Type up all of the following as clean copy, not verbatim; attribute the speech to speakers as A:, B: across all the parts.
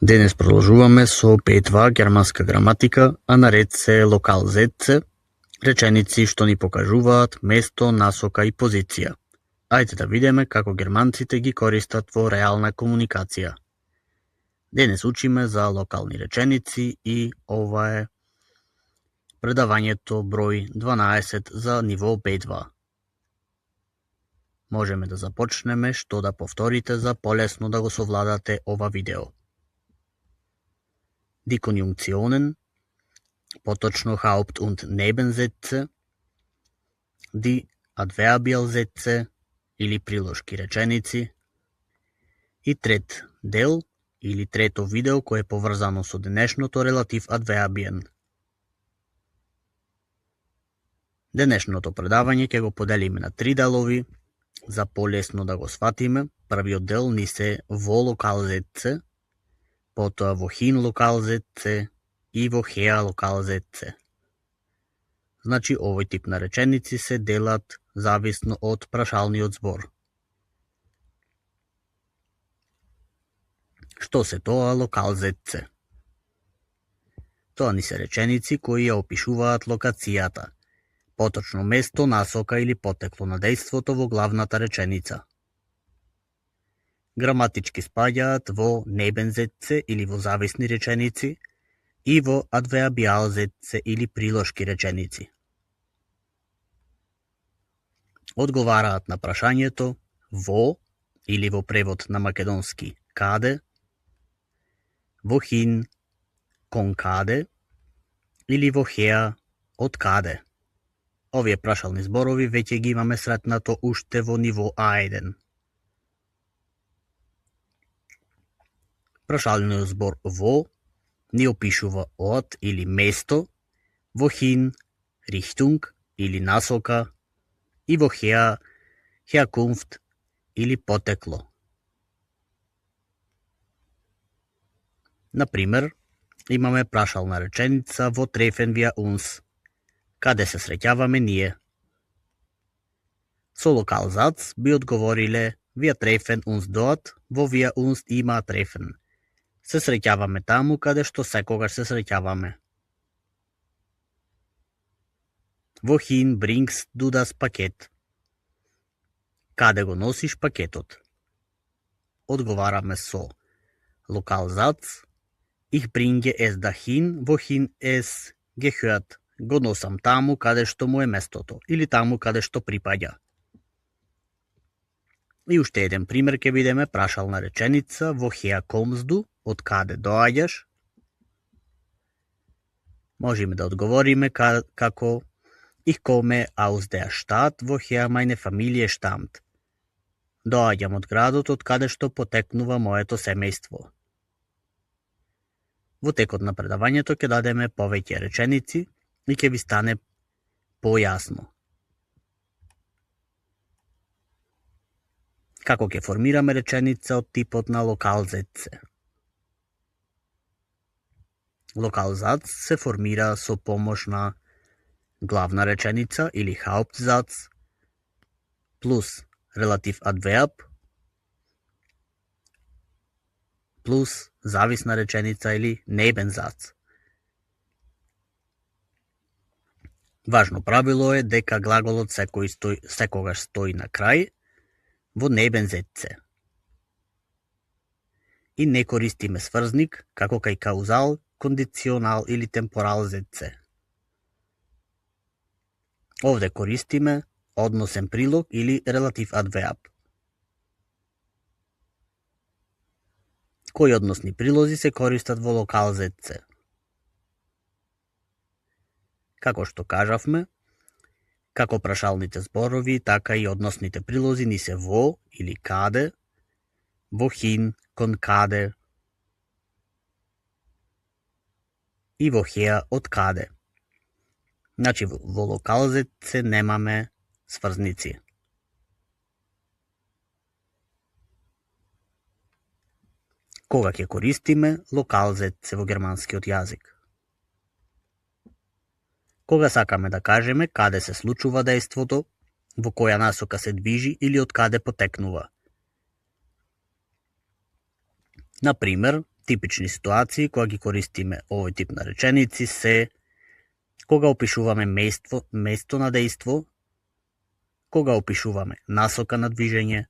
A: Денес продолжуваме со P2 германска граматика, а наред се локалзетце, реченици што ни покажуваат место, насока и позиција. Ајде да видиме како германците ги користат во реална комуникација. Денес учиме за локални реченици и ова е предавањето број 12 за ниво B2. Можеме да започнеме што да повторите за полесно да го совладате ова видео. Die Konjunktionen, поточно Haupt- und Nebensätze, die Adverbialsätze или прилошки реченици и трет дел или трето видео кое е поврзано со денешното релатив адвербиен. Денешното предавање ќе го поделиме на 3 делови за полесно да го сватиме. Првиот дел ни се во локалзетце, потоа во хин локалзетце и во хеа локалзетце. Значи, овој тип на реченици се делат зависно од прашалниот збор. Што се тоа локалзетце? Тоа ни се реченици кои ја опишуваат локацијата, поточно место, насока или потекло на дејството во главната реченица. Граматички спаѓаат во небензетце или во зависни реченици и во адвербиалзетце или прилошки реченици. Одговараат на прашањето во или во превод на македонски каде, во хин кон каде или во хеа од каде. Овие прашални зборови веќе ги имаме сретнато уште во ниво А1. Прашалниот збор во ни опишува од или место, во хин Richtung или насока и во хеа Herkunft или потекло. Например, имаме прашална реченица во treffen wir uns, каде се среќаваме ние. Со локалзац би одговориле wir treffen uns dort, wo wir uns immer treffen. Се среќаваме таму каде што секогаш се среќаваме. Wohin bringst du das Paket? Каде го носиш пакетот? Одговараме со локалзац Ich bringe es dahin, wohin es gehört. Го носам таму каде што му е местото или таму каде што припаѓа. И уште еден пример ќе видиме прашална реченица woher kommst du? Од каде доаѓаш? Можеме да одговориме како Ich komme aus der Stadt, woher meine Familie stammt. Доаѓам од градот од каде што потекнува моето семејство. Во текот на предавањето ќе дадеме повеќе реченици и ќе ви стане појасно. Како ќе формираме реченица од типот на локалзетце? Локалзац се формира со помош на главна реченица или Hauptsatz плюс релатив адверб плюс зависна реченица или Nebensatz. Важно правило е дека глаголот секогаш стои на крај во Nebensätze. И не користиме сврзник како кај каузал, кондиционал или темporalzetze. Овде користиме односен прилог или релатив адверб. Кои односни прилози се користат во локалзетце? Како што кажавме, како прашалните зборови, така и односните прилози ни се во или каде, wohin кон каде и во хеа од каде. Значи, во локалзетце немаме сврзници. Кога ќе користиме локалзетце во германскиот јазик? Кога сакаме да кажеме каде се случува дејството, во која насока се движи или од каде потекнува. Например, Типични ситуации кога ги користиме овој тип на реченици се кога опишуваме место на дејство, кога опишуваме насока на движење,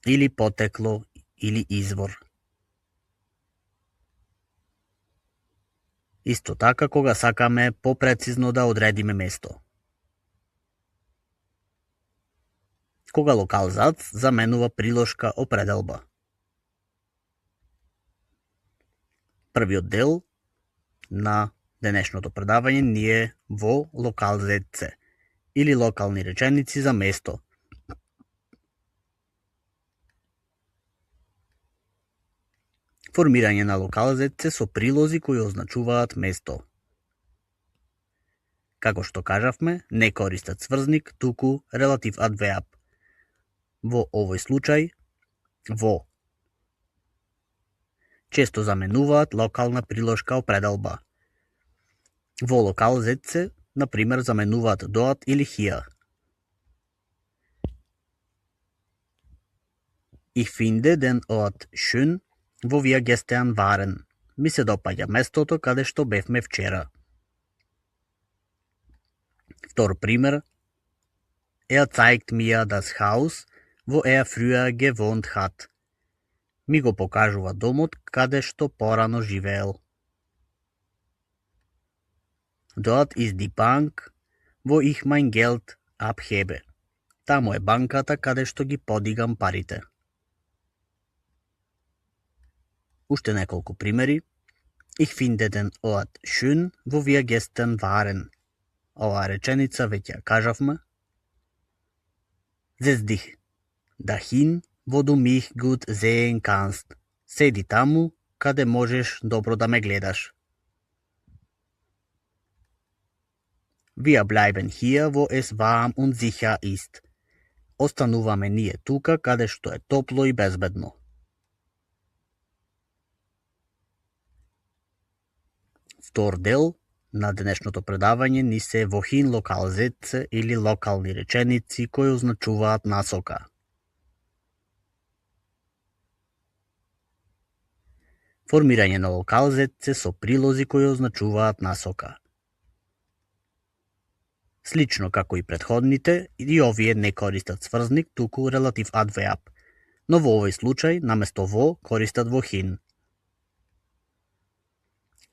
A: или потекло, или извор. Исто така кога сакаме попрецизно да одредиме место. Кога локалзац заменува приложка определба. Првиот дел на денешното предавање ни е во локалзетце или локални реченици за место. Формирање на локалзетце со прилози кои означуваат место. Како што кажавме, не користат сврзник, туку релатив адверб. Во овој случај, во. Често заменуваат локална приложка определба. Во локалзетце, например, заменуваат dort или hier. Ich finde den Ort schön, wo wir gestern waren. Ми се допаѓа местото каде што бевме вчера. Втор пример. Zeigt mir das Haus, wo früher gewohnt hat. Ми го покажува домот каде што порано живеел. Dort ist die Bank, wo ich mein Geld abhebe. Таму е банката каде што ги подигам парите. Уште неколку примери. Ich finde den Ort schön, wo wir gestern waren. Ова реченица веќе кажавме. Setz dich dahin, wo du mich gut sehen kannst. Седи таму, каде можеш добро да ме гледаш. Wir bleiben hier, wo es warm und sicher ist. Остануваме ние тука, каде што е топло и безбедно. Втор дел на денешното предавање ни се wohin локалзетце или локални реченици кои означуваат насока. Формирање на локалзетце со прилози кои означуваат насока. Слично како и претходните, и овие не користат сврзник, туку релатив адверб, но во овој случај наместо во користат wohin.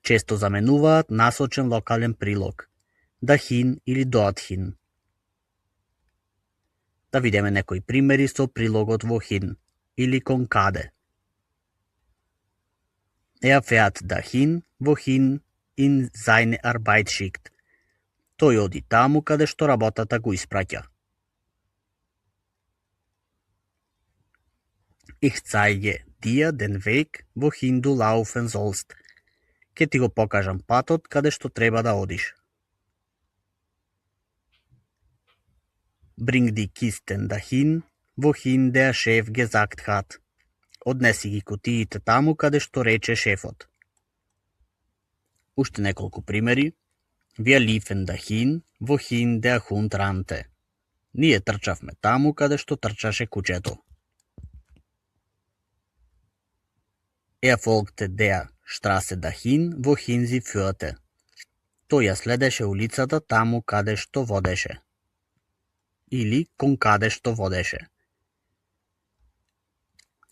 A: Често заменуваат насочен локален прилог, dahin или dorthin. Да видиме некои примери со прилогот wohin или кон каде. Fährt dahin, wohin in seine Arbeit schickt. Тој оди таму каде што работата го испраќа. Ich zeige dir den Weg, wohin du laufen sollst. Ке ти го покажам патот каде што треба да одиш. Bring die Kisten dahin, wohin der Chef gesagt hat. Однеси ги кутиите таму каде што рече шефот. Уште неколку примери. Wir liefen dahin, wohin der Hund rannte. Ние трчавме таму каде што трчаше кучето. Folgte der Straße dahin, wohin sie führte. Тој ја следеше улицата таму каде што водеше. Или кон каде што водеше.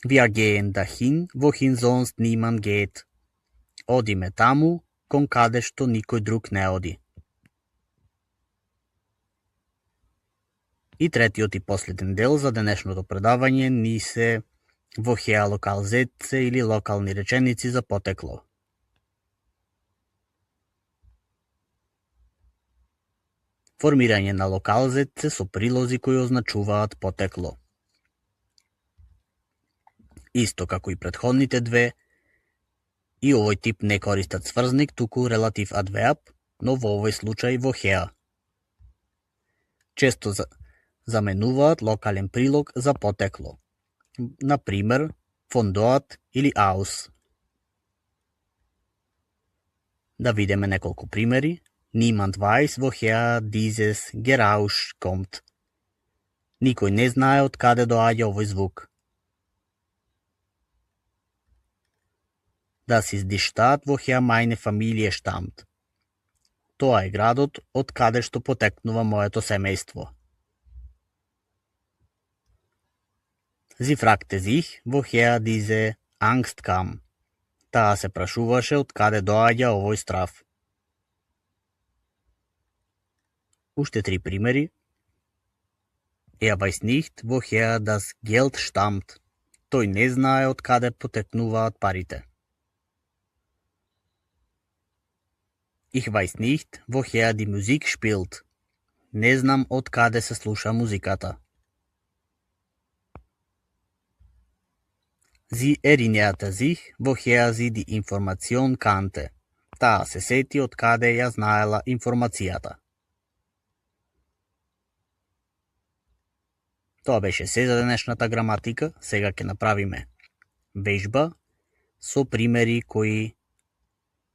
A: Wir gehen dahin, wohin sonst niemand geht. Одиме таму кон каде што никој друг не оди. И третиот и последен дел за денешното предавање ни се woher локалзетце или локални реченици за потекло. Формирање на локалзетце со прилози кои означуваат потекло. Исто како и претходните две, и овој тип не користат сврзник, туку релатив адверб, но во овој случај woher. Често заменуваат локален прилог за потекло. Например, von dort или aus. Да видиме неколку примери. Niemand weiß, woher dieses Geräusch kommt. Никој не знае од каде доаѓа овој звук. Das ist die Stadt, woher meine Familie stammt. Тоа е градот од каде што потекнува моето семејство. Sie fragte sich, woher diese Angst kam. Таа се прашуваше од каде доаѓа овој страв. Уште 3 примери. Er weiß nicht, woher das Geld stammt. Тој не знае од каде потекнуваат парите. Ich weiß nicht, woher die Musik spielt. Не знам од каде се слуша музиката. Sie erinnerte sich, woher sie die Information kannte. Таа се сети од каде ја знаела информацијата. Тоа беше се за денешната граматика. Сега ќе направиме вежба со примери кои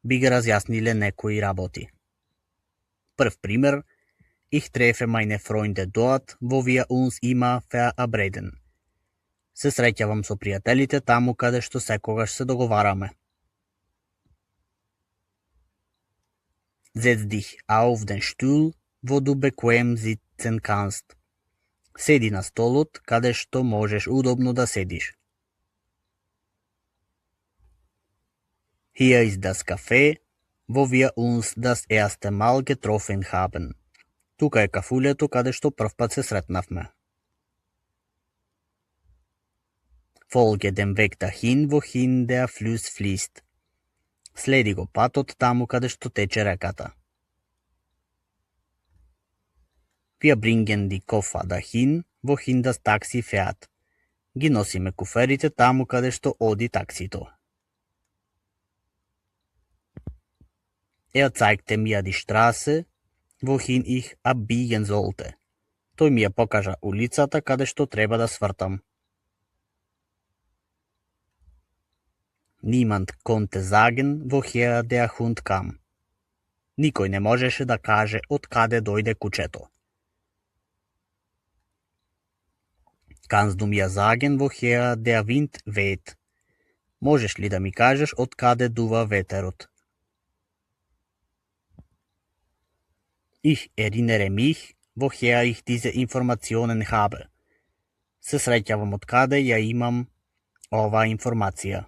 A: би ги разјасниле некои работи. Прв пример. Ich treffe meine Freunde dort, wo wir uns immer verabreden. Се среќавам со пријателите таму каде што секогаш се договараме. Setz dich auf den Stuhl, wo du bequem sitzen kannst. Седи на столот каде што можеш удобно да седиш. Hier ist das Café, wo wir uns das erste Mal getroffen haben. Тука е кафулето каде што првпат се сретнавме. Folge dem Weg dahin, wohin der Fluss fließt. Следи го патот таму каде што тече реката. Wir bringen die Koffer dahin, wohin das Taxi fährt. Ги носиме куферите таму каде што оди таксито. Er zeigte mir die Straße, wohin ich abbiegen sollte. Тој ми ја покажа улицата каде што треба да свртам. Niemand konnte sagen, woher der Hund kam. Никој не можеше да каже од каде дојде кучето. Kannst du mir sagen, woher der Wind weht? Можеш ли да ми кажеш од каде дува ветерот? Ich erinnere mich, woher ich diese Informationen habe. Се среќавам од каде ја имам оваа информација.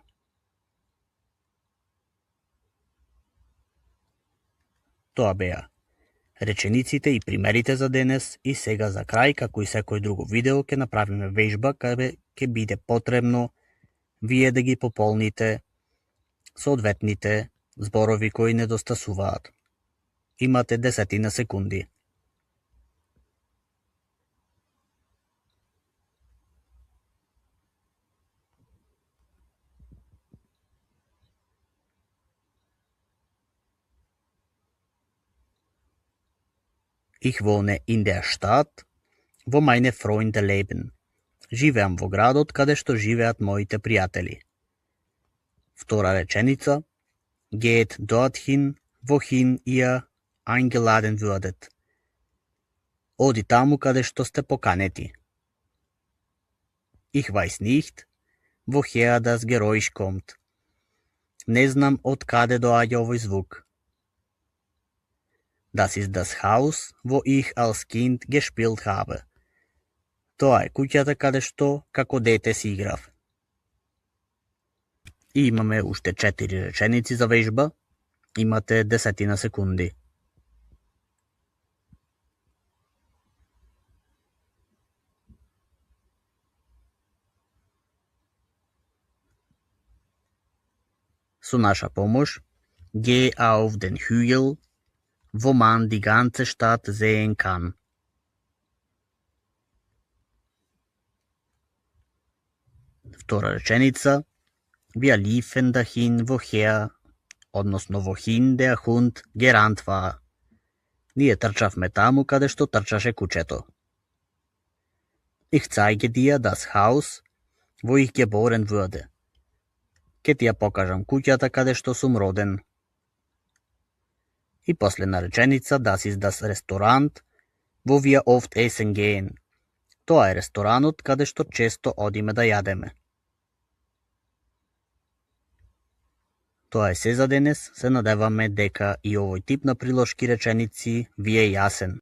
A: Тоа беа речениците и примерите за денес и сега за крај, како и секој друго видео, ќе направиме вежба каде ќе биде потребно вие да ги пополните соодветните зборови кои недостасуваат. Имате 10 секунди. Ich wohne in der Stadt, wo meine Freunde leben. Живеам во градот каде што живеат моите пријатели. Втора реченица. Geht dorthin, wohin ihr eingeladen würdet. Оди таму каде што сте поканети. Ich weiß nicht, woher das Geräusch kommt. Не знам од каде доаѓа овој звук. Das ist das Haus, wo ich als Kind gespielt habe. Тоа е куќата каде што како дете си играв. И имаме уште 4 реченици за вежба. Имате 10 секунди. Со наша помош, geh auf den Hügel, wo man die ganze Stadt sehen kann. Втора реченица. Wir liefen dahin, woher, односно wohin der Hund gerannt war. Ние трчавме таму каде што трчаше кучето. Ich zeige dir das Haus, wo ich geboren wurde. Ке ти ја покажам куќата каде што сум роден. И последна реченица, das ist das Restaurant, wo wir oft essen gehen. Тоа е ресторанот каде што често одиме да јадеме. Тоа е се за денес, се надеваме дека и овој тип на приложки реченици ви е јасен.